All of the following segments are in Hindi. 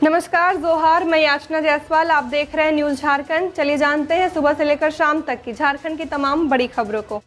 नमस्कार, जोहार। मैं याचना जायसवाल, आप देख रहे हैं न्यूज झारखंड। चलिए जानते हैं सुबह से लेकर शाम तक की झारखंड की तमाम बड़ी खबरों को।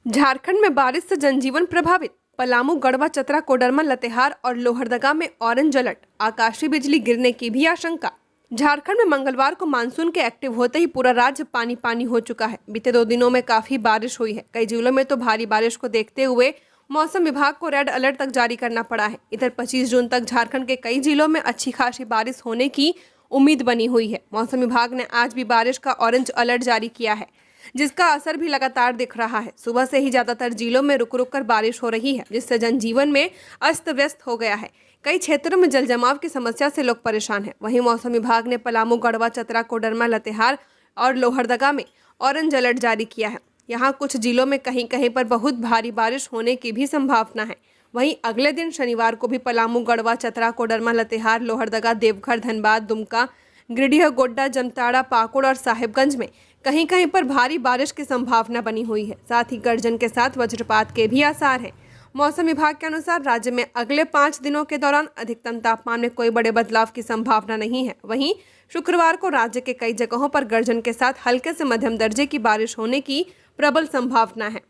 झारखंड में बारिश से जनजीवन प्रभावित। पलामू, गढ़वा, चतरा, कोडरमा, लातेहार और लोहरदगा में ऑरेंज अलर्ट। आकाशीय बिजली गिरने की भी आशंका। झारखंड में मंगलवार को मानसून के एक्टिव होते ही पूरा राज्य पानी पानी हो चुका है। बीते 2 दिनों में काफी बारिश हुई है। कई जिलों में तो भारी बारिश को देखते हुए मौसम विभाग को रेड अलर्ट तक जारी करना पड़ा है। इधर 25 जून तक झारखंड के कई जिलों में अच्छी खासी बारिश होने की उम्मीद बनी हुई है। मौसम विभाग ने आज भी बारिश का ऑरेंज अलर्ट जारी किया है, जिसका असर भी लगातार दिख रहा है। सुबह से ही ज्यादातर जिलों में रुक रुक कर बारिश हो रही है, जिससे जनजीवन में अस्त व्यस्त हो गया है। कई क्षेत्रों में जल जमाव की समस्या से लोग परेशान हैं। वहीं मौसम विभाग ने पलामू, गढ़वा, चतरा, कोडरमा, लातेहार और लोहरदगा में ऑरेंज अलर्ट जारी किया है। यहाँ कुछ जिलों में कहीं कहीं पर बहुत भारी बारिश होने की भी संभावना है। वहीं अगले दिन शनिवार को भी पलामू, गढ़वा, चतरा, कोडरमा, लातेहार, लोहरदगा, देवघर, धनबाद, दुमका, गिरिडीह, गोड्डा, जमताड़ा, पाकुड़ और साहिबगंज में कहीं कहीं पर भारी बारिश की संभावना बनी हुई है। साथ ही गर्जन के साथ वज्रपात के भी आसार हैं। मौसम विभाग के अनुसार राज्य में अगले 5 दिनों के दौरान अधिकतम तापमान में कोई बड़े बदलाव की संभावना नहीं है। वहीं शुक्रवार को राज्य के कई जगहों पर गर्जन के साथ हल्के से मध्यम दर्जे की बारिश होने की प्रबल संभावना है।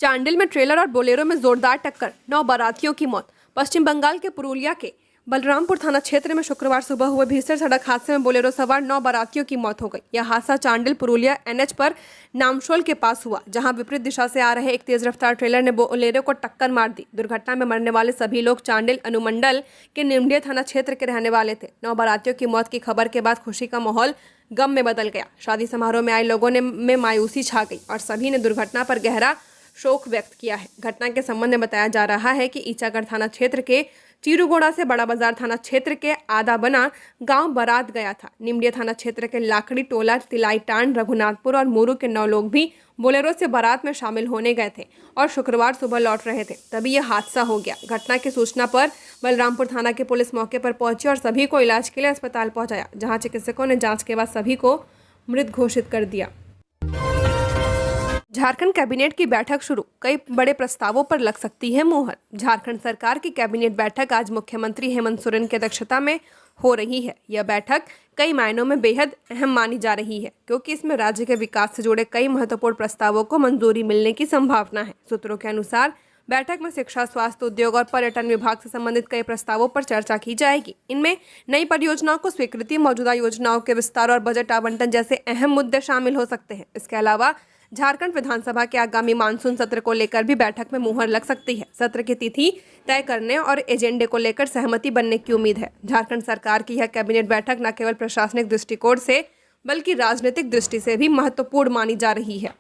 चांडिल में ट्रेलर और बोलेरो में जोरदार टक्कर, 9 बारातियों की मौत। पश्चिम बंगाल के पुरुलिया के बलरामपुर थाना क्षेत्र में शुक्रवार सुबह हुए भीषण सड़क हादसे में बोलेरो सवार 9 बारातियों की मौत हो गई। यह हादसा चांडिल पुरुलिया NH पर नामशोल के पास हुआ, जहां विपरीत दिशा से आ रहे एक तेज रफ्तार ट्रेलर ने बोलेरो को टक्कर मार दी। दुर्घटना में मरने वाले सभी लोग चांडिल अनुमंडल के निमडिया थाना क्षेत्र के रहने वाले थे। 9 बारातियों की मौत की खबर के बाद खुशी का माहौल गम में बदल गया। शादी समारोह में आए लोगों में मायूसी छा गई और सभी ने दुर्घटना पर गहरा शोक व्यक्त किया है। घटना के संबंध में बताया जा रहा है कि ईचागढ़ थाना क्षेत्र के चीरूगोड़ा से बड़ा बाजार थाना क्षेत्र के आदा बना गांव बारात गया था। निमडिया थाना क्षेत्र के लाखड़ी टोला, तिलाईटांड, रघुनाथपुर और मोरू के 9 लोग भी बोलेरो से बारात में शामिल होने गए थे और शुक्रवार सुबह लौट रहे थे, तभी यह हादसा हो गया। घटना की सूचना पर बलरामपुर थाना की पुलिस मौके पर पहुंची और सभी को इलाज के लिए अस्पताल पहुंचाया, जहां चिकित्सकों ने जांच के बाद सभी को मृत घोषित कर दिया। झारखंड कैबिनेट की बैठक शुरू, कई बड़े प्रस्तावों पर लग सकती है मुहर। झारखंड सरकार की कैबिनेट बैठक आज मुख्यमंत्री हेमंत सोरेन की अध्यक्षता में हो रही है। यह बैठक कई मायनों में बेहद अहम मानी जा रही है, क्योंकि इसमें राज्य के विकास से जुड़े कई महत्वपूर्ण प्रस्तावों को मंजूरी मिलने की संभावना है। सूत्रों के अनुसार बैठक में शिक्षा, स्वास्थ्य, उद्योग और पर्यटन विभाग से संबंधित कई प्रस्तावों पर चर्चा की जाएगी। इनमें नई परियोजनाओं को स्वीकृति, मौजूदा योजनाओं के विस्तार और बजट आवंटन जैसे अहम मुद्दे शामिल हो सकते हैं। इसके अलावा झारखंड विधानसभा के आगामी मानसून सत्र को लेकर भी बैठक में मुहर लग सकती है। सत्र की तिथि तय करने और एजेंडे को लेकर सहमति बनने की उम्मीद है। झारखंड सरकार की यह कैबिनेट बैठक न केवल प्रशासनिक दृष्टिकोण से बल्कि राजनीतिक दृष्टि से भी महत्वपूर्ण मानी जा रही है।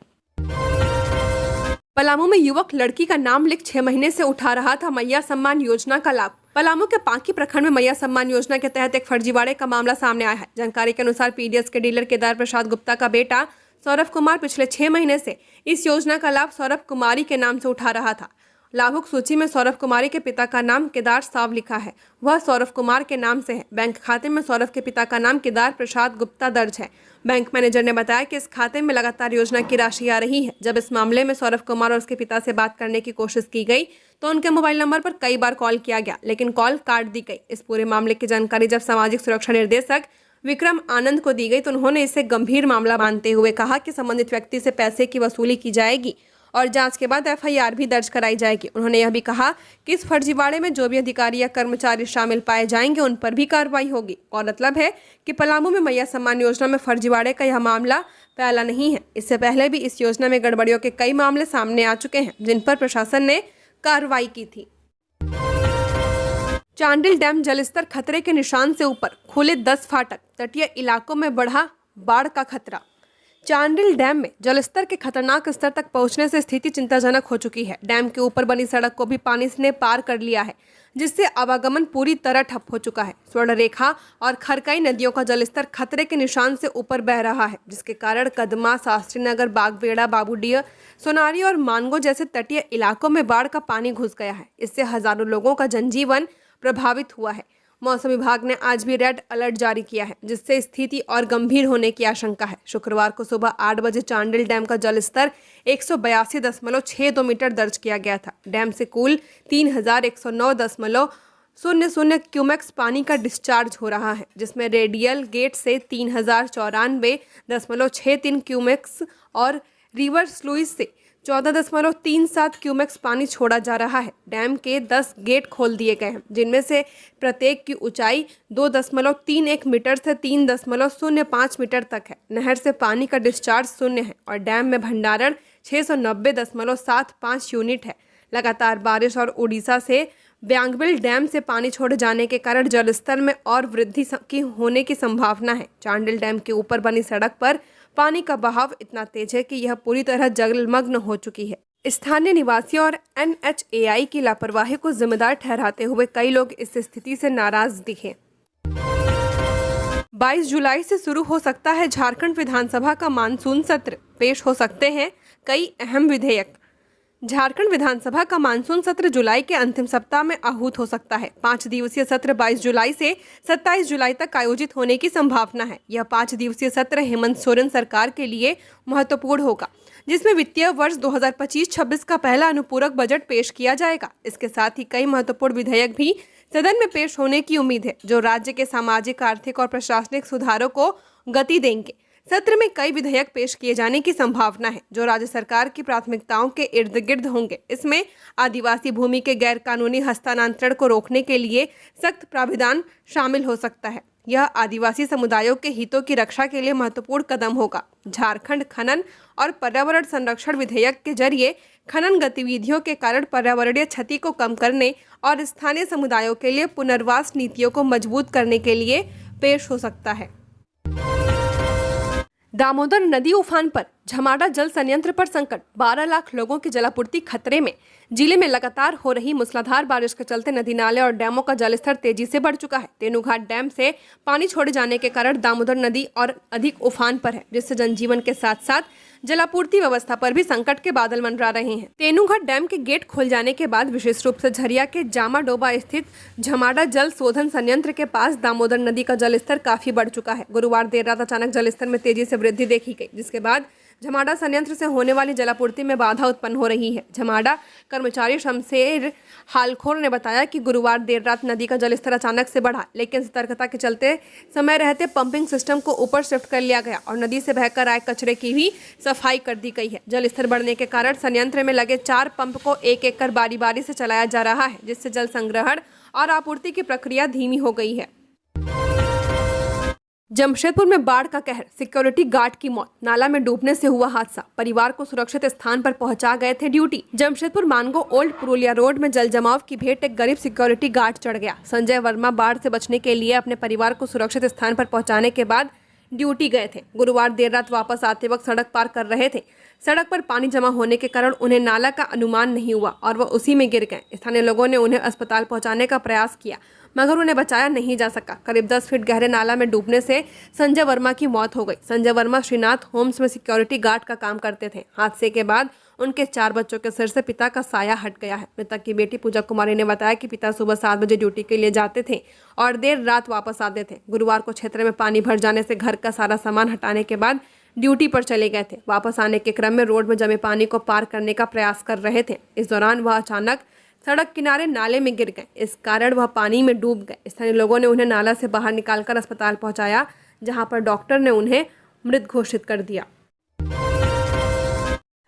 पलामू में युवक लड़की का नाम लिख 6 महीने से उठा रहा था मैया सम्मान योजना का लाभ। पलामू के पांकी प्रखंड में मैया सम्मान योजना के तहत एक फर्जीवाड़े का मामला सामने आया है। जानकारी के अनुसार PDS के डीलर केदार प्रसाद गुप्ता का बेटा सौरभ कुमार पिछले 6 महीने से इस योजना का लाभ सौरभ कुमारी के नाम से उठा रहा था। लाभुक सूची में सौरभ कुमारी के पिता का नाम केदार साव लिखा है, वह सौरभ कुमार के नाम से है। बैंक खाते में सौरभ के पिता का नाम केदार प्रसाद गुप्ता दर्ज है। बैंक मैनेजर ने बताया कि इस खाते में लगातार योजना की राशि आ रही है। जब इस मामले में सौरभ कुमार और उसके पिता से बात करने की कोशिश की गई तो उनके मोबाइल नंबर पर कई बार कॉल किया गया, लेकिन कॉल काट दी गई। इस पूरे मामले की जानकारी जब सामाजिक सुरक्षा निर्देशक विक्रम आनंद को दी गई तो उन्होंने इसे गंभीर मामला मानते हुए कहा कि संबंधित व्यक्ति से पैसे की वसूली की जाएगी और जांच के बाद FIR भी दर्ज कराई जाएगी। उन्होंने यह भी कहा कि इस फर्जीवाड़े में जो भी अधिकारी या कर्मचारी शामिल पाए जाएंगे उन पर भी कार्रवाई होगी। और मतलब है कि पलामू में मैया सम्मान योजना में फर्जीवाड़े का यह मामला पहला नहीं है। इससे पहले भी इस योजना में गड़बड़ियों के कई मामले सामने आ चुके हैं, जिन पर प्रशासन ने कार्रवाई की थी। चांडिल डैम जलस्तर खतरे के निशान से ऊपर, खुले 10 फाटक, तटीय इलाकों में बढ़ा बाढ़ का खतरा। चांडिल डैम में जलस्तर के खतरनाक स्तर तक पहुंचने से स्थिति चिंताजनक हो चुकी है। डैम के ऊपर बनी सड़क को भी पानी ने पार कर लिया है, जिससे आवागमन पूरी तरह ठप हो चुका है। स्वर्णरेखा और खरकई नदियों का जलस्तर खतरे के निशान से ऊपर बह रहा है, जिसके कारण कदमा, शास्त्रीनगर, बागबेड़ा, बाबूडीह, सोनारी और मानगो जैसे तटीय इलाकों में बाढ़ का पानी घुस गया है। इससे हजारों लोगों का जनजीवन प्रभावित हुआ है। मौसम विभाग ने आज भी रेड अलर्ट जारी किया है, जिससे स्थिति और गंभीर होने की आशंका है। शुक्रवार को सुबह 8 बजे चांडिल डैम का जलस्तर 182.62 मीटर दर्ज किया गया था। डैम से कुल 3109 शून्य क्यूमेक्स पानी का डिस्चार्ज हो रहा है, जिसमें रेडियल गेट से 3094.63 क्यूमेक्स और रिवर्स स्लुइस से 14.37 क्यूमेक्स पानी छोड़ा जा रहा है। डैम के 10 गेट खोल दिए गए हैं, जिनमें से प्रत्येक की ऊंचाई 2.31 मीटर से 3.05 मीटर तक है। नहर से पानी का डिस्चार्ज शून्य है और डैम में भंडारण 690.75 यूनिट है। लगातार बारिश और उड़ीसा से ब्यांगबिल डैम से पानी छोड़े जाने के कारण जलस्तर में और वृद्धि की होने की संभावना है। चांडिल डैम के ऊपर बनी सड़क पर पानी का बहाव इतना तेज है कि यह पूरी तरह जलमग्न हो चुकी है। स्थानीय निवासियों और NHAI की लापरवाही को जिम्मेदार ठहराते हुए कई लोग इस स्थिति से नाराज दिखे। 22 जुलाई से शुरू हो सकता है झारखंड विधानसभा का मानसून सत्र, पेश हो सकते हैं कई अहम विधेयक। झारखंड विधानसभा का मानसून सत्र जुलाई के अंतिम सप्ताह में आहूत हो सकता है। 5 दिवसीय सत्र 22 जुलाई से 27 जुलाई तक आयोजित होने की संभावना है। यह 5 दिवसीय सत्र हेमंत सोरेन सरकार के लिए महत्वपूर्ण होगा, जिसमें वित्तीय वर्ष 2025-26 का पहला अनुपूरक बजट पेश किया जाएगा। इसके साथ ही कई महत्वपूर्ण विधेयक भी सदन में पेश होने की उम्मीद है, जो राज्य के सामाजिक, आर्थिक और प्रशासनिक सुधारों को गति देंगे। सत्र में कई विधेयक पेश किए जाने की संभावना है, जो राज्य सरकार की प्राथमिकताओं के इर्द गिर्द होंगे। इसमें आदिवासी भूमि के गैर कानूनी हस्तांतरण को रोकने के लिए सख्त प्राविधान शामिल हो सकता है। यह आदिवासी समुदायों के हितों की रक्षा के लिए महत्वपूर्ण कदम होगा। झारखंड खनन और पर्यावरण संरक्षण विधेयक के जरिए खनन गतिविधियों के कारण पर्यावरणीय क्षति को कम करने और स्थानीय समुदायों के लिए पुनर्वास नीतियों को मजबूत करने के लिए पेश हो सकता है। दामोदर नदी उफान पर, झमाड़ा जल संयंत्र पर संकट, 12 लाख लोगों की जलापूर्ति खतरे में। जिले में लगातार हो रही मूसलाधार बारिश के चलते नदी नाले और डैमों का जलस्तर तेजी से बढ़ चुका है। तेनूघाट डैम से पानी छोड़े जाने के कारण दामोदर नदी और अधिक उफान पर है, जिससे जनजीवन के साथ साथ जलापूर्ति व्यवस्था पर भी संकट के बादल मंडरा रहे हैं। तेनूघाट डैम के गेट खोल जाने के बाद विशेष रूप से झरिया के जामाडोबा स्थित झमाड़ा जल शोधन संयंत्र के पास दामोदर नदी का जलस्तर काफी बढ़ चुका है। गुरुवार देर रात अचानक जलस्तर में तेजी से वृद्धि देखी गई, जिसके बाद झमाड़ा संयंत्र से होने वाली जलापूर्ति में बाधा उत्पन्न हो रही है। झमाड़ा कर्मचारी शमशेर हालखोर ने बताया कि गुरुवार देर रात नदी का जलस्तर अचानक से बढ़ा, लेकिन सतर्कता के चलते समय रहते पंपिंग सिस्टम को ऊपर शिफ्ट कर लिया गया और नदी से बहकर आए कचरे की भी सफाई कर दी गई है। जलस्तर बढ़ने के कारण संयंत्र में लगे 4 पंप को एक एक कर बारी बारी से चलाया जा रहा है, जिससे जल संग्रहण और आपूर्ति की प्रक्रिया धीमी हो गई है। जमशेदपुर में बाढ़ का कहर, सिक्योरिटी गार्ड की मौत, नाला में डूबने से हुआ हादसा, परिवार को सुरक्षित स्थान पर पहुंचा गए थे duty. Jamshedpur Mango old Purulia road में जल जमाव की भेंट एक गरीब सिक्योरिटी गार्ड चढ़ गया। संजय वर्मा बाढ़ से बचने के लिए अपने परिवार को सुरक्षित स्थान पर पहुंचाने के बाद ड्यूटी गए थे। गुरुवार देर रात वापस आते वक्त सड़क पार कर रहे थे। सड़क पर पानी जमा होने के कारण उन्हें नाला का अनुमान नहीं हुआ और वह उसी में गिर गए। स्थानीय लोगों ने उन्हें अस्पताल पहुंचाने का प्रयास किया, मगर उन्हें बचाया नहीं जा सका। करीब 10 फीट गहरे नाला में डूबने से संजय वर्मा की मौत हो गई। संजय वर्मा श्रीनाथ होम्स में सिक्योरिटी गार्ड का काम करते थे। हादसे के बाद उनके 4 बच्चों के सिर से पिता का साया हट गया है। मृतक की बेटी पूजा कुमारी ने बताया कि पिता सुबह 7 बजे ड्यूटी के लिए जाते थे और देर रात वापस आते थे। गुरुवार को क्षेत्र में पानी भर जाने से घर का सारा सामान हटाने के बाद ड्यूटी पर चले गए थे। वापस आने के क्रम में रोड में जमे पानी को पार करने का प्रयास कर रहे थे। इस दौरान वह अचानक सड़क किनारे नाले में गिर गए। इस कारण वह पानी में डूब गए। स्थानीय लोगों ने उन्हें नाला से बाहर निकालकर अस्पताल पहुंचाया, जहां पर डॉक्टर ने उन्हें मृत घोषित कर दिया।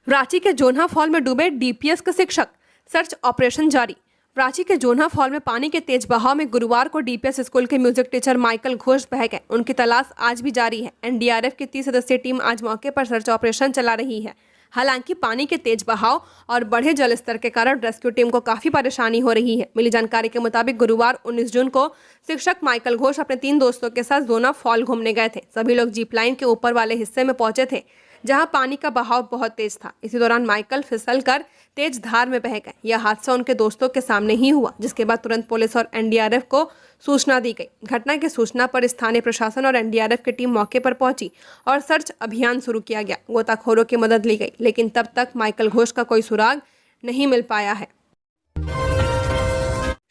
रांची के जोन्हा फॉल में डूबे DPS के शिक्षक, सर्च ऑपरेशन जारी। रांची के जोन्हा फॉल में पानी के तेज बहाव में गुरुवार को DPS स्कूल के म्यूजिक टीचर माइकल घोष बह गए। उनकी तलाश आज भी जारी है। NDRF की 30 सदस्यीय टीम आज मौके पर सर्च ऑपरेशन चला रही है। हालांकि पानी के तेज बहाव और बढ़े जलस्तर के कारण रेस्क्यू टीम को काफी परेशानी हो रही है। मिली जानकारी के मुताबिक गुरुवार 19 जून को शिक्षक माइकल घोष अपने 3 दोस्तों के साथ जोन्हा फॉल घूमने गए थे। सभी लोग जीप लाइन के ऊपर वाले हिस्से में पहुंचे थे, जहां पानी का बहाव बहुत तेज था। इसी दौरान माइकल फिसलकर तेज धार में बह गए। यह हादसा उनके दोस्तों के सामने ही हुआ, जिसके बाद तुरंत पुलिस और NDRF को सूचना दी गई। घटना की सूचना पर स्थानीय प्रशासन और NDRF की टीम मौके पर पहुंची और सर्च अभियान शुरू किया गया। गोताखोरों की मदद ली गई, लेकिन तब तक माइकल घोष का कोई सुराग नहीं मिल पाया है।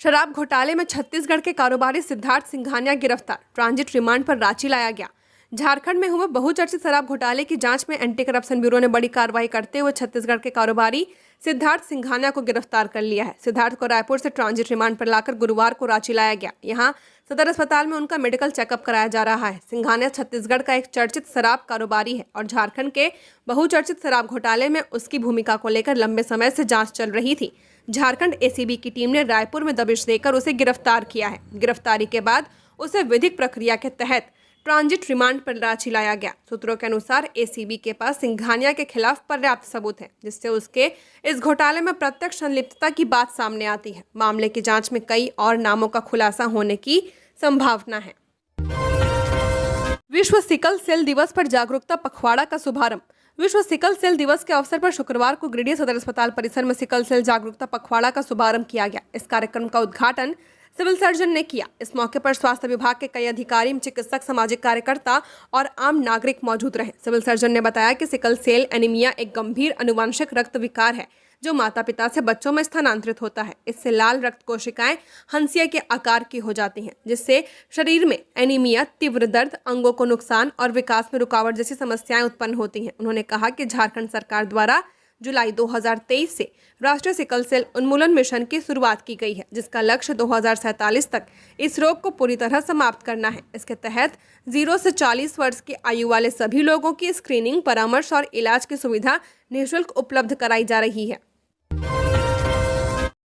शराब घोटाले में छत्तीसगढ़ के कारोबारी सिद्धार्थ सिंघानिया गिरफ्तार, ट्रांजिट रिमांड पर रांची लाया गया। झारखंड में हुए बहुचर्चित शराब घोटाले की जांच में एंटी करप्शन ब्यूरो ने बड़ी कार्रवाई करते हुए छत्तीसगढ़ के कारोबारी सिद्धार्थ सिंघानिया को गिरफ्तार कर लिया है। सिद्धार्थ को रायपुर से ट्रांजिट रिमांड पर लाकर गुरुवार को रांची लाया गया। यहाँ सदर अस्पताल में उनका मेडिकल चेकअप कराया जा रहा है। सिंघानिया छत्तीसगढ़ का एक चर्चित शराब कारोबारी है और झारखंड के बहुचर्चित शराब घोटाले में उसकी भूमिका को लेकर लंबे समय से जांच चल रही थी। झारखंड एसीबी की टीम ने रायपुर में दबिश देकर उसे गिरफ्तार किया है। गिरफ्तारी के बाद उसे विधिक प्रक्रिया के तहत ट्रांजिट रिमांड पर रांची लाया गया। सूत्रों के अनुसार एसीबी के पास सिंघानिया के खिलाफ पर्याप्त सबूत है, जिससे उसके इस घोटाले में प्रत्यक्ष संलिप्तता की बात सामने आती है। मामले की जांच में कई और नामों का खुलासा होने की संभावना है। विश्व सिकल सेल दिवस पर जागरूकता पखवाड़ा का शुभारंभ। विश्व सिकल सेल दिवस के अवसर पर शुक्रवार को गिरिडीह सदर अस्पताल परिसर में सिकल सेल जागरूकता पखवाड़ा का शुभारंभ किया गया। इस कार्यक्रम का उद्घाटन सिविल सर्जन ने किया। इस मौके पर स्वास्थ्य विभाग के कई अधिकारी, चिकित्सक, सामाजिक कार्यकर्ता और आम नागरिक मौजूद रहे। सिविल सर्जन ने बताया कि सिकल सेल एनीमिया एक गंभीर अनुवांशिक रक्त विकार है जो माता पिता से बच्चों में स्थानांतरित होता है। इससे लाल रक्त कोशिकाएं हंसिया के आकार की हो जाती हैं, जिससे शरीर में एनीमिया, तीव्र दर्द, अंगों को नुकसान और विकास में रुकावट जैसी समस्याएं उत्पन्न होती हैं। उन्होंने कहा कि झारखंड सरकार द्वारा जुलाई 2023 से राष्ट्रीय सिकल सेल उन्मूलन मिशन की शुरुआत की गई है, जिसका लक्ष्य 2047 तक इस रोग को पूरी तरह समाप्त करना है। इसके तहत 0 से 40 वर्ष की आयु वाले सभी लोगों की स्क्रीनिंग, परामर्श और इलाज की सुविधा निःशुल्क उपलब्ध कराई जा रही है।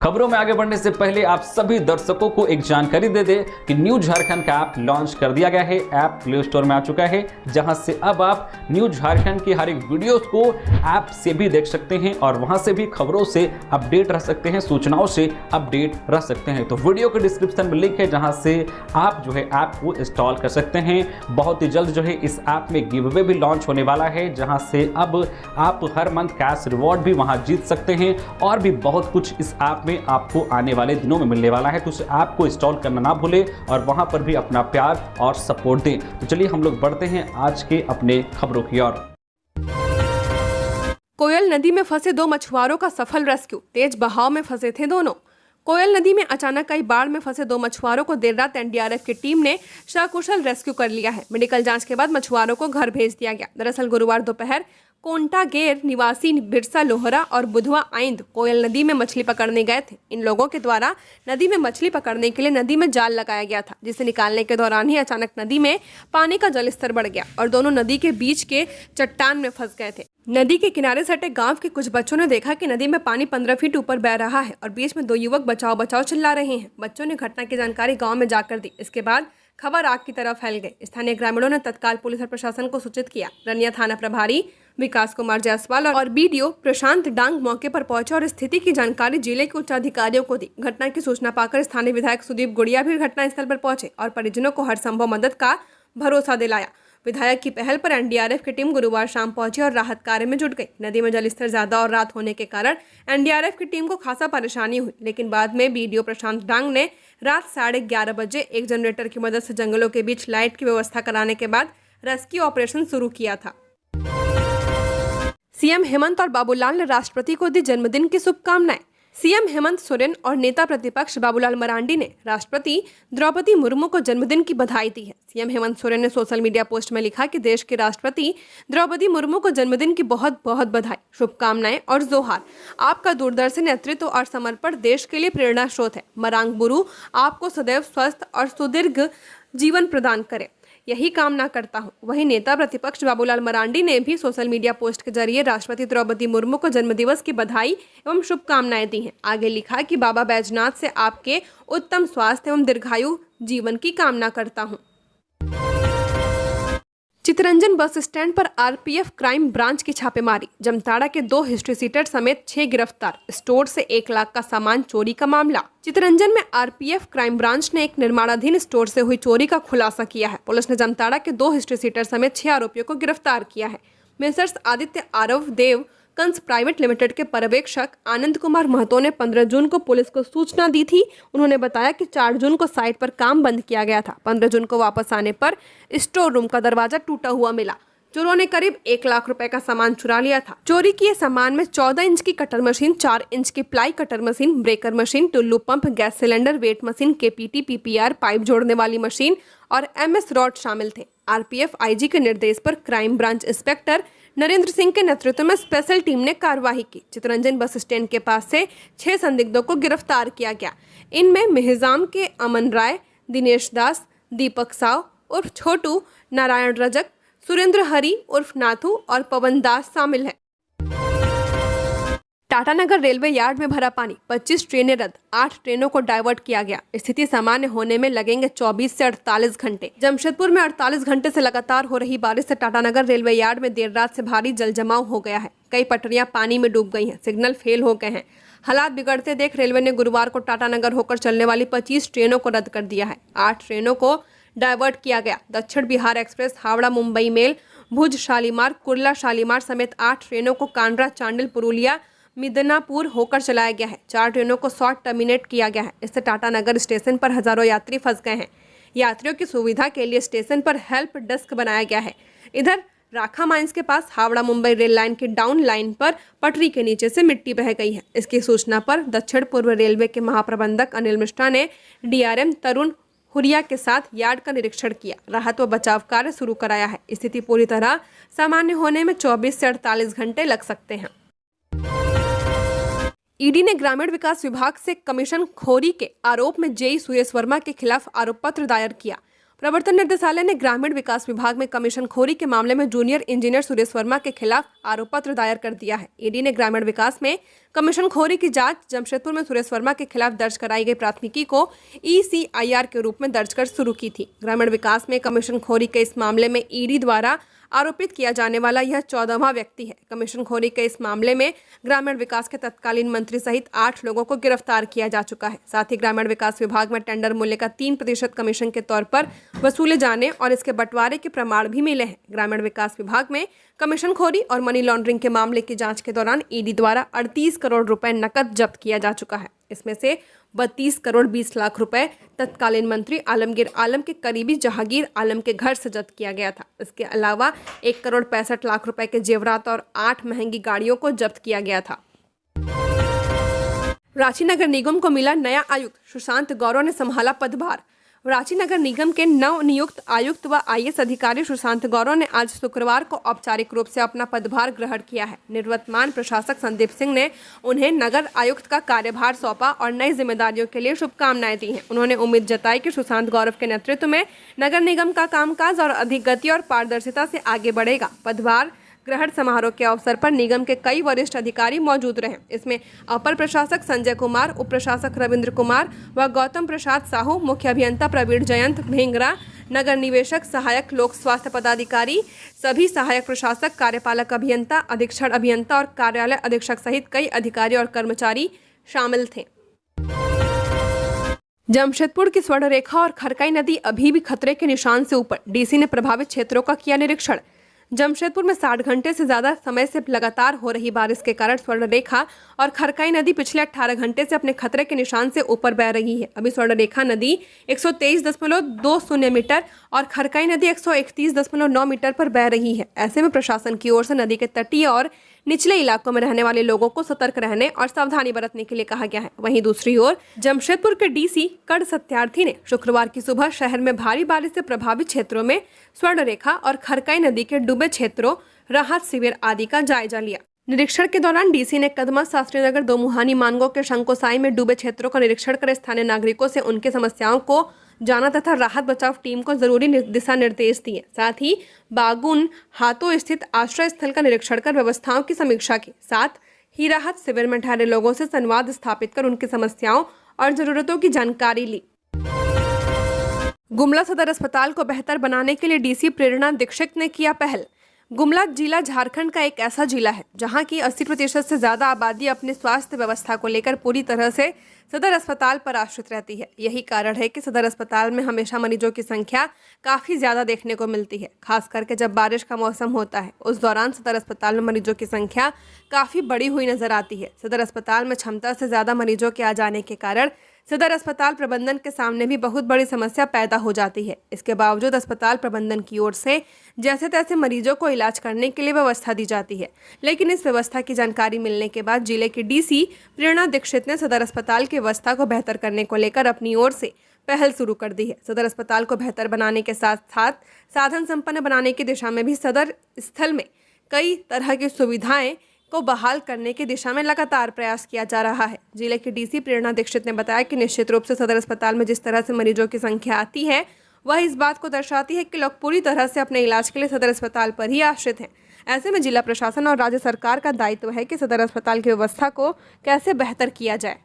खबरों में आगे बढ़ने से पहले आप सभी दर्शकों को एक जानकारी दे दें कि न्यूज झारखंड का ऐप लॉन्च कर दिया गया है। ऐप प्ले स्टोर में आ चुका है, जहां से अब आप न्यूज झारखंड की हर एक वीडियोस को ऐप से भी देख सकते हैं और वहां से भी खबरों से अपडेट रह सकते हैं, सूचनाओं से अपडेट रह सकते हैं। तो वीडियो के डिस्क्रिप्शन में लिंक है, जहां से आप जो है ऐप को इंस्टॉल कर सकते हैं। बहुत ही जल्द जो है इस ऐप में गिव अवे भी लॉन्च होने वाला है, जहां से अब आप हर मंथ कैश रिवॉर्ड भी वहां जीत सकते हैं और भी बहुत कुछ इस ऐप में आपको आने वाले दिनों में मिलने वाला है। तो उस ऐप को इंस्टॉल करना ना भूलें और वहां पर भी अपना प्यार और सपोर्ट दें। तो चलिए हम लोग बढ़ते हैं आज के अपने खबरों की ओर। कोयल नदी में फंसे 2 मछुआरों का सफल रेस्क्यू। तेज बहाव में फंसे थे दोनों। कोयल नदी में अचानक आई बाढ़ में फंसे 2 मछुआरों को देर रात एनडीआरएफ की टीम ने सकुशल रेस्क्यू कर लिया है। मेडिकल जांच के बाद मछुआरों को घर भेज दिया गया। दरअसल गुरुवार दोपहर कोंटागेर निवासी बिरसा लोहरा और बुधवा आइंद कोयल नदी में मछली पकड़ने गए थे। इन लोगों के द्वारा नदी में मछली पकड़ने के लिए नदी में जाल लगाया गया था, जिसे निकालने के दौरान ही अचानक नदी में पानी का जलस्तर बढ़ गया और दोनों नदी के बीच के चट्टान में फंस गए थे। नदी के किनारे सटे गांव के कुछ बच्चों ने देखा कि नदी में पानी 15 फीट ऊपर बह रहा है और बीच में 2 युवक बचाओ बचाओ चिल्ला रहे हैं। बच्चों ने घटना की जानकारी गाँव में जाकर दी। इसके बाद खबर आग की तरफ फैल गई। स्थानीय ग्रामीणों ने तत्काल पुलिस और प्रशासन को सूचित किया। रनिया थाना प्रभारी विकास कुमार जायसवाल और बीडीओ प्रशांत डांग मौके पर पहुंचे और स्थिति की जानकारी जिले के उच्च अधिकारियों को दी। घटना की सूचना पाकर स्थानीय विधायक सुदीप गुड़िया भी घटनास्थल पर पहुंचे और परिजनों को हर संभव मदद का भरोसा दिलाया। विधायक की पहल पर एनडीआरएफ की टीम गुरुवार शाम पहुंची और राहत कार्य में जुट गई। नदी में जलस्तर ज्यादा और रात होने के कारण एनडीआरएफ की टीम को खासा परेशानी हुई, लेकिन बाद में बीडीओ प्रशांत डांग ने रात 11:30 बजे एक जनरेटर की मदद से जंगलों के बीच लाइट की व्यवस्था कराने के बाद रेस्क्यू ऑपरेशन शुरू किया था। सीएम हेमंत और बाबूलाल ने राष्ट्रपति को दी जन्मदिन की शुभकामनाएं। सीएम हेमंत सोरेन और नेता प्रतिपक्ष बाबूलाल मरांडी ने राष्ट्रपति द्रौपदी मुर्मू को जन्मदिन की बधाई दी है। सीएम हेमंत सोरेन ने सोशल मीडिया पोस्ट में लिखा कि देश के राष्ट्रपति द्रौपदी मुर्मू को जन्मदिन की बहुत बहुत बधाई, शुभकामनाएं और जोहार। आपका दूरदर्शी नेतृत्व और समर्पण देश के लिए प्रेरणा स्रोत है। मरांग बुरु आपको सदैव स्वस्थ और सुदीर्घ जीवन प्रदान करे, यही कामना करता हूं। वहीं नेता प्रतिपक्ष बाबूलाल मरांडी ने भी सोशल मीडिया पोस्ट के जरिए राष्ट्रपति द्रौपदी मुर्मू को जन्मदिवस की बधाई एवं शुभकामनाएं दी हैं। आगे लिखा कि बाबा बैजनाथ से आपके उत्तम स्वास्थ्य एवं दीर्घायु जीवन की कामना करता हूं। चितरंजन बस स्टैंड पर आरपीएफ क्राइम ब्रांच की छापेमारी। जामताड़ा के 2 हिस्ट्री सीटर समेत 6 गिरफ्तार। स्टोर से 1 लाख का सामान चोरी का मामला। चितरंजन में आरपीएफ क्राइम ब्रांच ने एक निर्माणाधीन स्टोर से हुई चोरी का खुलासा किया है। पुलिस ने जामताड़ा के 2 हिस्ट्री सीटर समेत 6 आरोपियों को गिरफ्तार किया है। मेसर्स आदित्य आरव देव कंस प्राइवेट लिमिटेड के पर्यवेक्षक आनंद कुमार महतो ने 15 जून को पुलिस को सूचना दी थी। उन्होंने बताया कि 4 जून को साइट पर काम बंद किया गया था। 15 जून को वापस आने पर स्टोर रूम का दरवाजा टूटा हुआ मिला। चोरों ने करीब 1 लाख रुपए का सामान चुरा लिया था। चोरी किए सामान में 14 इंच की कटर मशीन, 4 इंच की ply cutter machine, breaker machine, Tullu pump, gas cylinder, weight machine, KPT, PPR, pipe जोड़ने वाली मशीन और एमएस रॉड शामिल थे। आरपीएफ आईजी के निर्देश पर crime branch inspector Narendra Singh के नेतृत्व में स्पेशल टीम ने कार्रवाई की। चितरंजन बस स्टैंड के पास से 6 संदिग्धों को गिरफ्तार किया गया। इनमें मिहिजाम के अमन राय, दिनेश दास, दीपक साव उर्फ छोटू, नारायण रजक, सुरेंद्र हरी उर्फ नाथू और पवन दास शामिल है। टाटानगर रेलवे यार्ड में भरा पानी, 25 ट्रेनें रद्द, 8 ट्रेनों को डाइवर्ट किया गया। स्थिति सामान्य होने में लगेंगे 24 से 48 घंटे। जमशेदपुर में 48 घंटे से लगातार हो रही बारिश से टाटानगर रेलवे यार्ड में देर रात से भारी जल जमाव हो गया है। कई पटरियां पानी में डूब गई हैं, सिग्नल फेल हो गए हैं। हालात बिगड़ते देख रेलवे ने गुरुवार को टाटानगर होकर चलने वाली 25 ट्रेनों को रद्द कर दिया है। 8 ट्रेनों को डाइवर्ट किया गया। दक्षिण बिहार एक्सप्रेस, हावड़ा मुंबई मेल, भुज शालीमार, कुर्ला शालीमार समेत 8 ट्रेनों को कांड्रा, चांडिल, पुरुलिया, मिदनापुर होकर चलाया गया है। 4 ट्रेनों को शॉर्ट टर्मिनेट किया गया है। इससे टाटानगर स्टेशन पर हजारों यात्री फंस गए हैं। यात्रियों की सुविधा के लिए स्टेशन पर हेल्प डेस्क बनाया गया है। इधर राखा माइंस के पास हावड़ा मुंबई रेल लाइन की डाउन लाइन पर पटरी के नीचे से मिट्टी बह गई है। इसकी सूचना पर दक्षिण पूर्व रेलवे के महाप्रबंधक अनिल मिश्रा ने डीआरएम तरुण हुरिया के साथ यार्ड का निरीक्षण किया। राहत व बचाव कार्य शुरू कराया है। स्थिति पूरी तरह सामान्य होने में 24 से 48 घंटे लग सकते हैं। ईडी ने ग्रामीण विकास विभाग से कमीशन खोरी के आरोप में जेई सुरेश वर्मा के खिलाफ आरोप पत्र दायर किया। प्रवर्तन निदेशालय ने ग्रामीण विकास विभाग में कमीशन खोरी के मामले में जूनियर इंजीनियर सुरेश वर्मा के खिलाफ आरोप पत्र दायर कर दिया है। ईडी ने ग्रामीण विकास में कमीशन खोरी की जांच जमशेदपुर में सुरेश वर्मा के खिलाफ दर्ज कराई गई प्राथमिकी को ECIR के रूप में दर्ज कर शुरू की थी। ग्रामीण विकास में कमीशन खोरी के इस मामले में ईडी द्वारा आरोपित किया जाने वाला यह 14वां व्यक्ति है। कमीशन खोरी के इस मामले में ग्रामीण विकास के तत्कालीन मंत्री सहित 8 लोगों को गिरफ्तार किया जा चुका है। साथ ही ग्रामीण विकास विभाग में टेंडर मूल्य का 3% कमीशन के तौर पर वसूले जाने और इसके बंटवारे के प्रमाण भी मिले हैं। ग्रामीण विकास विभाग में कमीशन खोरी और मनी लॉन्ड्रिंग के मामले की जांच के दौरान ईडी द्वारा 38 करोड़ रुपए नकद जब्त किया जा चुका है। इसमें से 32 करोड़ 20 लाख रुपए तत्कालीन मंत्री आलमगीर आलम के करीबी जहांगीर आलम के घर से जब्त किया गया था। इसके अलावा 1 करोड़ 65 लाख रुपए के जेवरात और 8 महंगी गाड़ियों को जब्त किया गया था। रांची नगर निगम को मिला नया आयुक्त, सुशांत गौरव ने संभाला पदभार। रांची नगर निगम के नव नियुक्त आयुक्त व IAS अधिकारी सुशांत गौरव ने आज शुक्रवार को औपचारिक रूप से अपना पदभार ग्रहण किया है। निवर्तमान प्रशासक संदीप सिंह ने उन्हें नगर आयुक्त का कार्यभार सौंपा और नई जिम्मेदारियों के लिए शुभकामनाएं दी हैं। उन्होंने उम्मीद जताई कि सुशांत गौरव के नेतृत्व में नगर निगम का कामकाज और अधिक गति और पारदर्शिता से आगे बढ़ेगा। पदभार ग्रहण समारोह के अवसर पर निगम के कई वरिष्ठ अधिकारी मौजूद रहे। इसमें अपर प्रशासक संजय कुमार, उप प्रशासक रविंद्र कुमार व गौतम प्रसाद साहू, मुख्य अभियंता प्रवीण जयंत भेंगरा, नगर निवेशक, सहायक लोक स्वास्थ्य पदाधिकारी, सभी सहायक प्रशासक, कार्यपालक अभियंता, अधीक्षण अभियंता और कार्यालय अधीक्षक सहित कई अधिकारी और कर्मचारी शामिल थे। जमशेदपुर की स्वर्ण रेखा और खरकाई नदी अभी भी खतरे के निशान से ऊपर। डीसी ने प्रभावित क्षेत्रों का किया निरीक्षण। जमशेदपुर में 60 घंटे से ज्यादा समय से लगातार हो रही बारिश के कारण स्वर्ण रेखा और खरकाई नदी पिछले 18 घंटे से अपने खतरे के निशान से ऊपर बह रही है। अभी स्वर्ण रेखा नदी 123.20 मीटर और खरकाई नदी 131.9 मीटर पर बह रही है। ऐसे में प्रशासन की ओर से नदी के तटीय और निचले इलाकों में रहने वाले लोगों को सतर्क रहने और सावधानी बरतने के लिए कहा गया है। वहीं दूसरी ओर जमशेदपुर के डीसी कड़ सत्यार्थी ने शुक्रवार की सुबह शहर में भारी बारिश से प्रभावित क्षेत्रों में स्वर्ण रेखा और खरकाई नदी के डूबे क्षेत्रों, राहत शिविर आदि का जायजा लिया। निरीक्षण के दौरान डीसी ने कदमा, शास्त्री नगर, दोमुहानी, मानगो के शंकोसाई में डूबे क्षेत्रों का निरीक्षण कर स्थानीय नागरिकों से उनके समस्याओं को जाना तथा राहत बचाव टीम को जरूरी दिशा निर्देश दिए। साथ ही बागुन हाथों स्थित आश्रय स्थल का निरीक्षण कर व्यवस्थाओं की समीक्षा की। साथ ही राहत शिविर में ठहरे लोगों से संवाद स्थापित कर उनकी समस्याओं और जरूरतों की जानकारी ली। गुमला सदर अस्पताल को बेहतर बनाने के लिए डीसी प्रेरणा दीक्षित ने किया पहल। गुमला जिला झारखंड का एक ऐसा जिला है जहां की 80% से ज्यादा आबादी अपने स्वास्थ्य व्यवस्था को लेकर पूरी तरह से सदर अस्पताल पर आश्रित रहती है। यही कारण है कि सदर अस्पताल में हमेशा मरीजों की संख्या काफ़ी ज़्यादा देखने को मिलती है। खास करके जब बारिश का मौसम होता है उस दौरान सदर अस्पताल में मरीजों की संख्या काफ़ी बड़ी हुई नजर आती है। सदर अस्पताल में क्षमता से ज़्यादा मरीजों के आ जाने के कारण सदर अस्पताल प्रबंधन के सामने भी बहुत बड़ी समस्या पैदा हो जाती है। इसके बावजूद अस्पताल प्रबंधन की ओर से जैसे तैसे मरीजों को इलाज करने के लिए व्यवस्था दी जाती है, लेकिन इस व्यवस्था की जानकारी मिलने के बाद जिले के डीसी प्रेरणा दीक्षित ने सदर अस्पताल की व्यवस्था को बेहतर करने को लेकर अपनी ओर से पहल शुरू कर दी है। सदर अस्पताल को बेहतर बनाने के साथ साथ साधन संपन्न बनाने की दिशा में भी सदर स्थल में कई तरह की सुविधाएं को बहाल करने की दिशा में लगातार प्रयास किया जा रहा है। जिले की डीसी प्रेरणा दीक्षित ने बताया कि निश्चित रूप से सदर अस्पताल में जिस तरह से मरीजों की संख्या आती है वह इस बात को दर्शाती है कि लोग पूरी तरह से अपने इलाज के लिए सदर अस्पताल पर ही आश्रित हैं। ऐसे में जिला प्रशासन और राज्य सरकार का दायित्व है कि सदर अस्पताल की व्यवस्था को कैसे बेहतर किया जाए।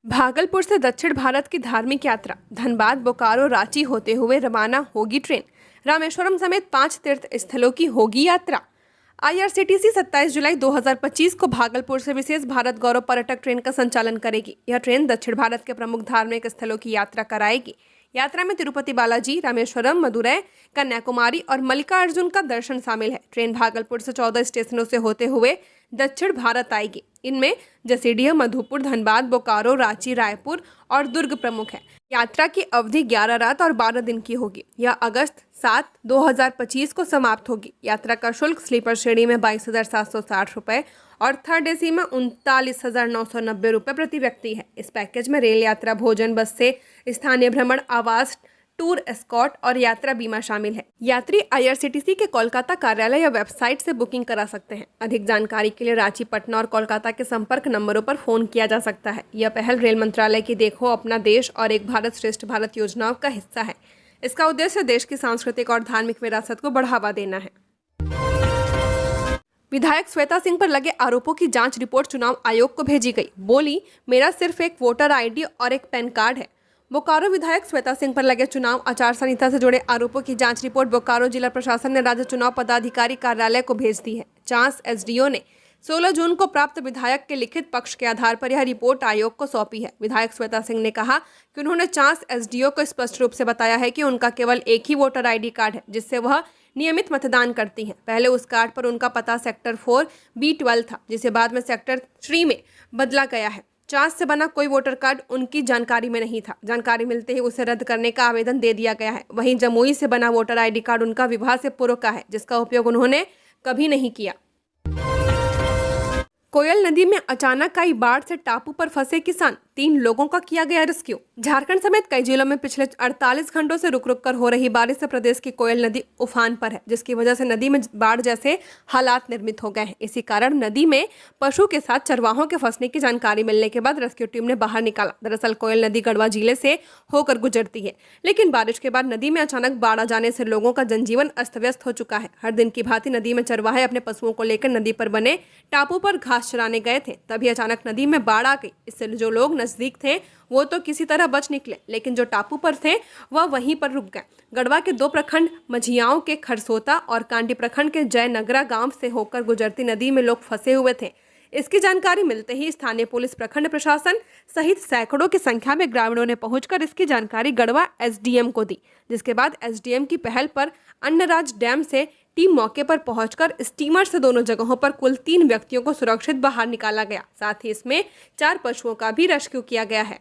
भागलपुर से दक्षिण भारत की धार्मिक यात्रा धनबाद, बोकारो, रांची होते हुए रवाना होगी ट्रेन। रामेश्वरम समेत 5 तीर्थ स्थलों की होगी यात्रा। IRCTC 27 जुलाई 2025 को भागलपुर से विशेष भारत गौरव पर्यटक ट्रेन का संचालन करेगी। यह ट्रेन दक्षिण भारत के प्रमुख धार्मिक स्थलों की यात्रा कराएगी। यात्रा में तिरुपति बालाजी, रामेश्वरम, मदुरै, कन्याकुमारी और मल्लिकार्जुन का दर्शन शामिल है। ट्रेन भागलपुर से 14 स्टेशनों से होते हुए दक्षिण भारत आएगी। इनमें जसीडीह, मधुपुर, धनबाद, बोकारो, रांची, रायपुर और दुर्ग प्रमुख है। यात्रा की अवधि 11 रात और 12 दिन की होगी। यह अगस्त 7, 2025 को समाप्त होगी। यात्रा का शुल्क स्लीपर श्रेणी में 22,760 रुपये और थर्ड AC में 39,990 रुपये प्रति व्यक्ति है। इस पैकेज में रेल यात्रा, भोजन, बस से स्थानीय भ्रमण, आवास, टूर एस्कॉर्ट और यात्रा बीमा शामिल है। यात्री IRCTC के कोलकाता कार्यालय या वेबसाइट से बुकिंग करा सकते हैं। अधिक जानकारी के लिए रांची, पटना और कोलकाता के संपर्क नंबरों पर फोन किया जा सकता है। यह पहल रेल मंत्रालय की देखो अपना देश और एक भारत श्रेष्ठ भारत योजनाओं का हिस्सा है। इसका उद्देश्य देश की सांस्कृतिक और धार्मिक विरासत को बढ़ावा देना है। विधायक श्वेता सिंह पर लगे आरोपों की जांच रिपोर्ट चुनाव आयोग को भेजी गई। बोली, मेरा सिर्फ एक वोटर ID और एक पैन कार्ड है। बोकारो विधायक श्वेता सिंह पर लगे चुनाव आचार संहिता से जुड़े आरोपों की जांच रिपोर्ट बोकारो जिला प्रशासन ने राज्य चुनाव पदाधिकारी कार्यालय को भेज दी है। चांस SDO ने 16 जून को प्राप्त विधायक के लिखित पक्ष के आधार पर यह रिपोर्ट आयोग को सौंपी है। विधायक श्वेता सिंह ने कहा कि उन्होंने चांस SDO को स्पष्ट रूप से बताया है कि उनका केवल एक ही वोटर ID कार्ड है जिससे वह नियमित मतदान करती हैं। पहले उस कार्ड पर उनका पता सेक्टर 4B12 था, जिसे बाद में सेक्टर 3 में बदला गया है। चांस से बना कोई वोटर कार्ड उनकी जानकारी में नहीं था। जानकारी मिलते ही उसे रद्द करने का आवेदन दे दिया गया है। वहीं जमुई से बना वोटर ID कार्ड उनका विवाह से पूर्व का है, जिसका उपयोग उन्होंने कभी नहीं किया। कोयल नदी में अचानक आई बाढ़ से टापू पर फंसे किसान, 3 लोगों का किया गया रेस्क्यू। झारखंड समेत कई जिलों में पिछले 48 घंटों से रुक रुक कर हो रही बारिश से प्रदेश की कोयल नदी उफान पर है, जिसकी वजह से नदी में बाढ़ जैसे हालात निर्मित हो गए हैं। इसी कारण नदी में पशु के साथ चरवाहों के फंसने की जानकारी मिलने के बाद रेस्क्यू टीम ने बाहर निकाला। दरअसल कोयल नदी गढ़वा जिले से होकर गुजरती है, लेकिन बारिश के बाद नदी में अचानक बाढ़ आ जाने से लोगों का जनजीवन अस्त व्यस्त हो चुका है। हर दिन की भांति नदी में चरवाहे अपने पशुओं को लेकर नदी पर बने टापू पर घास चराने गए थे, तभी अचानक नदी में बाढ़ आ गई। इससे जो लोग नजदीक थे वो तो किसी तरह बच निकले, लेकिन जो टापू पर थे वह वहीं पर रुक गए। गढ़वा के 2 प्रखंड मझियाओं के खरसोता और कांडी प्रखंड के जयनगरा गांव से होकर गुजरती नदी में लोग फंसे हुए थे। इसकी जानकारी मिलते ही स्थानीय पुलिस, प्रखंड प्रशासन सहित सैकड़ों की संख्या में ग्रामीणों ने पहुंचकर इसकी जानकारी गढ़वा SDM को दी, जिसके बाद SDM की पहल पर अन्नराज डैम से टीम मौके पर पहुंचकर स्टीमर से दोनों जगहों पर कुल 3 व्यक्तियों को सुरक्षित बाहर निकाला गया। साथ ही इसमें 4 पशुओं का भी रेस्क्यू किया गया है।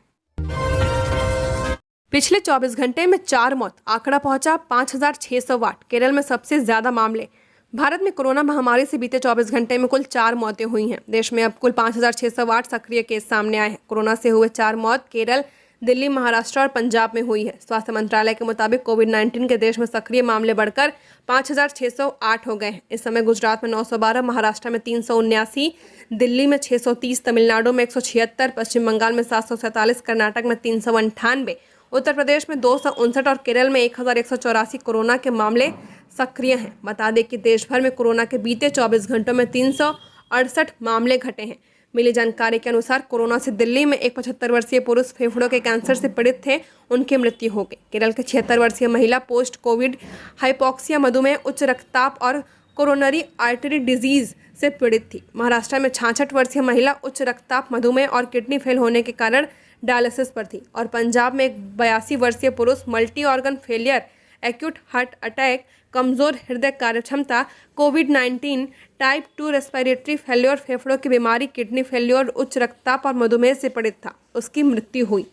पिछले 24 घंटे में 4 मौत, आंकड़ा पहुंचा 5,608। केरल में सबसे ज्यादा मामले। भारत में कोरोना महामारी से बीते 24 घंटे में कुल 4 मौतें हुई हैं। देश में अब कुल 5,608 सक्रिय केस सामने आए हैं। कोरोना से हुए 4 मौत केरल, दिल्ली, महाराष्ट्र और पंजाब में हुई है। स्वास्थ्य मंत्रालय के मुताबिक कोविड-19 के देश में सक्रिय मामले बढ़कर 5,608 हो गए हैं। इस समय गुजरात में 912, महाराष्ट्र में 379, दिल्ली में 630, तमिलनाडु में 176, पश्चिम बंगाल में 747, कर्नाटक में 398, उत्तर प्रदेश में 259 और केरल में 1,184 कोरोना के मामले सक्रिय हैं। बता दें कि देश भर में कोरोना के बीते 24 घंटों में 368 मामले घटे हैं। मिली जानकारी के अनुसार कोरोना से दिल्ली में एक 75 वर्षीय पुरुष फेफड़ों के कैंसर से पीड़ित थे, उनकी मृत्यु हो गई। केरल के 76 वर्षीय महिला पोस्ट कोविड हाइपोक्सिया, मधुमेह, उच्च रक्तचाप और कोरोनरी आर्टरी डिजीज से पीड़ित थी। महाराष्ट्र में 66 वर्षीय महिला उच्च रक्तचाप, मधुमेह और किडनी फेल होने के कारण डायलिसिस पर थी। और पंजाब में एक 82 वर्षीय पुरुष multi organ failure, acute heart attack, कमजोर हृदय कार्यक्षमता, कोविड-19, टाइप 2 रेस्पिरेटरी फेल्योर, फेफड़ों की बीमारी, किडनी फेल्योर, उच्च रक्तचाप और मधुमेह से पीड़ित था, उसकी मृत्यु हुई।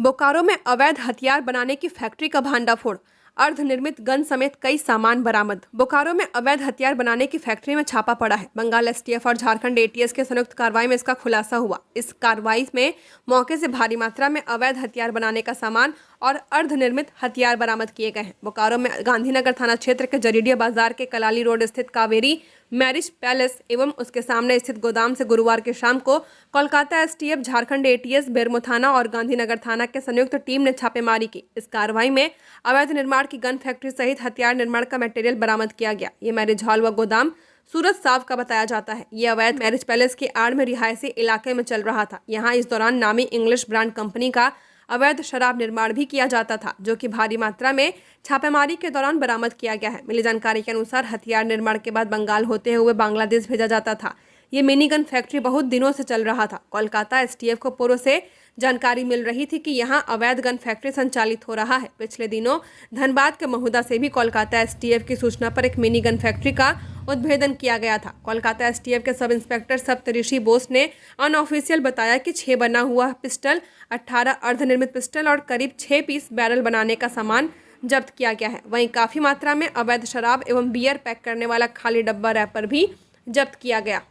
बोकारो में अवैध हथियार बनाने की फैक्ट्री का भांडाफोड़। अर्धनिर्मित गन समेत कई सामान बरामद। बोकारो में अवैध हथियार बनाने की फैक्ट्री में छापा पड़ा है। बंगाल एसटीएफ और झारखंड एटीएस के संयुक्त कार्रवाई में इसका खुलासा हुआ। इस कार्रवाई में मौके से भारी मात्रा में अवैध हथियार बनाने का सामान और अर्धनिर्मित हथियार बरामद किए गए हैं। बोकारो में गांधीनगर थाना क्षेत्र के जरीडिया बाजार के कलाली रोड स्थित कावेरी मैरिज पैलेस एवं उसके सामने स्थित गोदाम से गुरुवार की शाम को कोलकाता एसटीएफ, झारखंड एटीएस, बेरमो थाना और गांधीनगर थाना के संयुक्त टीम ने छापेमारी की। इस कार्रवाई में अवैध निर्माण की गन फैक्ट्री सहित हथियार निर्माण का मटेरियल बरामद किया गया। ये मैरिज हॉल व गोदाम सूरत साव का बताया जाता है। ये अवैध मैरिज पैलेस की आड़ में रिहायशी इलाके में चल रहा था। यहाँ इस दौरान नामी इंग्लिश ब्रांड कंपनी का अवैध शराब निर्माण भी किया जाता था, जो कि भारी मात्रा में छापेमारी के दौरान बरामद किया गया है। मिली जानकारी के अनुसार हथियार निर्माण के बाद बंगाल होते हुए बांग्लादेश भेजा जाता था। ये मिनी गन फैक्ट्री बहुत दिनों से चल रहा था। कोलकाता एसटीएफ को पूर्व से जानकारी मिल रही थी कि यहां अवैध गन फैक्ट्री संचालित हो रहा है। पिछले दिनों धनबाद के महुदा से भी कोलकाता एसटीएफ की सूचना पर एक मिनी गन फैक्ट्री का उद्भेदन किया गया था। कोलकाता एसटीएफ के सब इंस्पेक्टर सप्तऋषि बोस ने अनऑफिशियल बताया कि 6 बना हुआ पिस्टल, 18 अर्धनिर्मित पिस्टल और करीब 6 पीस बैरल बनाने का सामान जब्त किया गया है। वहीं काफी मात्रा में अवैध शराब एवं बियर पैक करने वाला खाली डब्बा रैपर भी जब्त किया गया।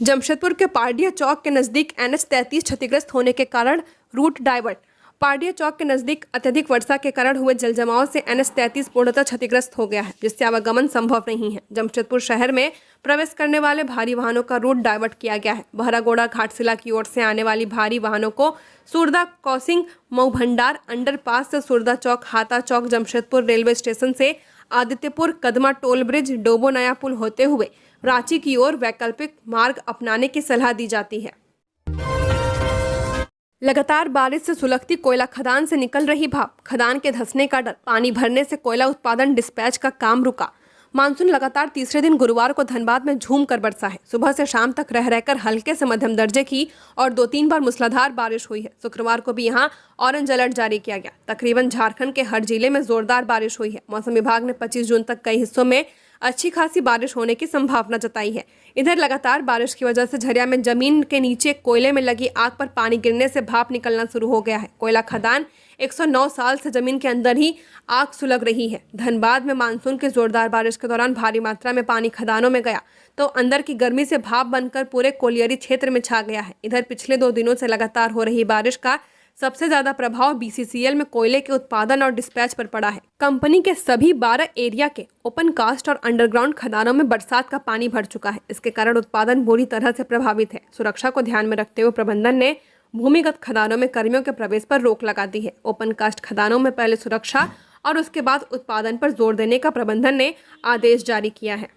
जमशेदपुर के पारडिया चौक के नजदीक NH-33 क्षतिग्रस्त होने के कारण रूट डाइवर्ट। पारडिया चौक के नजदीक अत्यधिक वर्षा के कारण हुए जलजमाव से NH-33 पूर्णतः क्षतिग्रस्त हो गया है, जिससे आवागमन संभव नहीं है। जमशेदपुर शहर में प्रवेश करने वाले भारी वाहनों का रूट डाइवर्ट किया गया है। बहरागोड़ा घाटशिला की ओर से आने वाली भारी वाहनों को सुरदा क्रॉसिंग, मऊ भंडार अंडरपास से सुरदा चौक, हाता चौक, जमशेदपुर रेलवे स्टेशन से आदित्यपुर, कदमा टोल ब्रिज, डोबो नया पुल होते हुए रांची की ओर वैकल्पिक मार्ग अपनाने की सलाह दी जाती है। लगातार बारिश से सुलगती कोयला खदान से निकल रही भाप, खदान के धंसने का डर, पानी भरने से कोयला उत्पादन डिस्पैच का काम रुका। मानसून लगातार तीसरे दिन गुरुवार को धनबाद में झूम कर बरसा है। सुबह से शाम तक रह रहकर हल्के से मध्यम दर्जे की और 2-3 बार मूसलाधार बारिश हुई है। शुक्रवार को भी यहां ऑरेंज अलर्ट जारी किया गया। तकरीबन झारखंड के हर जिले में जोरदार बारिश हुई है। मौसम विभाग ने 25 जून तक कई हिस्सों में अच्छी खासी बारिश होने की संभावना जताई है। इधर लगातार बारिश की वजह से झरिया में जमीन के नीचे कोयले में लगी आग पर पानी गिरने से भाप निकलना शुरू हो गया है। कोयला खदान 109 साल से जमीन के अंदर ही आग सुलग रही है। धनबाद में मानसून की जोरदार बारिश के दौरान भारी मात्रा में पानी खदानों में गया तो अंदर की गर्मी से भाप बनकर पूरे कोलियरी क्षेत्र में छा गया है। इधर पिछले 2 दिनों से लगातार हो रही बारिश का सबसे ज्यादा प्रभाव BCCL में कोयले के उत्पादन और डिस्पैच पर पड़ा है। कंपनी के सभी 12 एरिया के ओपन कास्ट और अंडरग्राउंड खदानों में बरसात का पानी भर चुका है। इसके कारण उत्पादन बुरी तरह से प्रभावित है। सुरक्षा को ध्यान में रखते हुए प्रबंधन ने भूमिगत खदानों में कर्मियों के प्रवेश पर रोक लगा दी है। ओपन कास्ट खदानों में पहले सुरक्षा और उसके बाद उत्पादन पर जोर देने का प्रबंधन ने आदेश जारी किया है।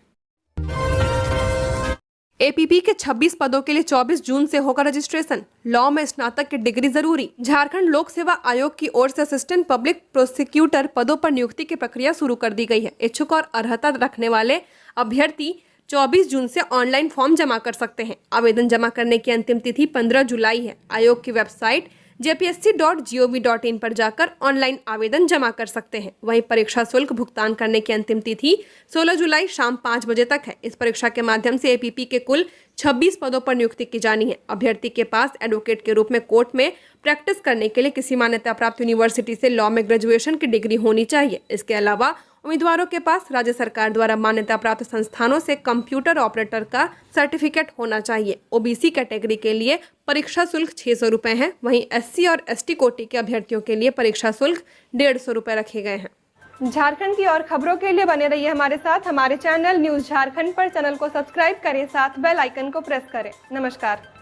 APP के 26 पदों के लिए 24 जून से होगा रजिस्ट्रेशन। लॉ में स्नातक की डिग्री जरूरी। झारखंड लोक सेवा आयोग की ओर से असिस्टेंट पब्लिक प्रोसिक्यूटर पदों पर नियुक्ति की प्रक्रिया शुरू कर दी गई है। इच्छुक और अर्हता रखने वाले अभ्यर्थी 24 जून से ऑनलाइन फॉर्म जमा कर सकते हैं। आवेदन जमा करने की अंतिम तिथि 15 जुलाई है। आयोग की वेबसाइट jpsc.gov.in पर जाकर ऑनलाइन आवेदन जमा कर सकते हैं। वहीं परीक्षा शुल्क भुगतान करने की अंतिम तिथि 16 जुलाई शाम 5 बजे तक है। इस परीक्षा के माध्यम से APP के कुल 26 पदों पर नियुक्ति की जानी है। अभ्यर्थी के पास एडवोकेट के रूप में कोर्ट में प्रैक्टिस करने के लिए किसी मान्यता प्राप्त यूनिवर्सिटी से लॉ में ग्रेजुएशन की डिग्री होनी चाहिए। इसके अलावा उम्मीदवारों के पास राज्य सरकार द्वारा मान्यता प्राप्त संस्थानों से कंप्यूटर ऑपरेटर का सर्टिफिकेट होना चाहिए। OBC कैटेगरी के लिए परीक्षा शुल्क 600 रुपये है। वहीं SC और ST कोटि के अभ्यर्थियों के लिए परीक्षा शुल्क 150 रुपये रखे गए हैं। झारखंड की और खबरों के लिए बने रहिए हमारे साथ। हमारे चैनल न्यूज झारखंड पर चैनल को सब्सक्राइब करें, साथ बेल आइकन को प्रेस करें। नमस्कार।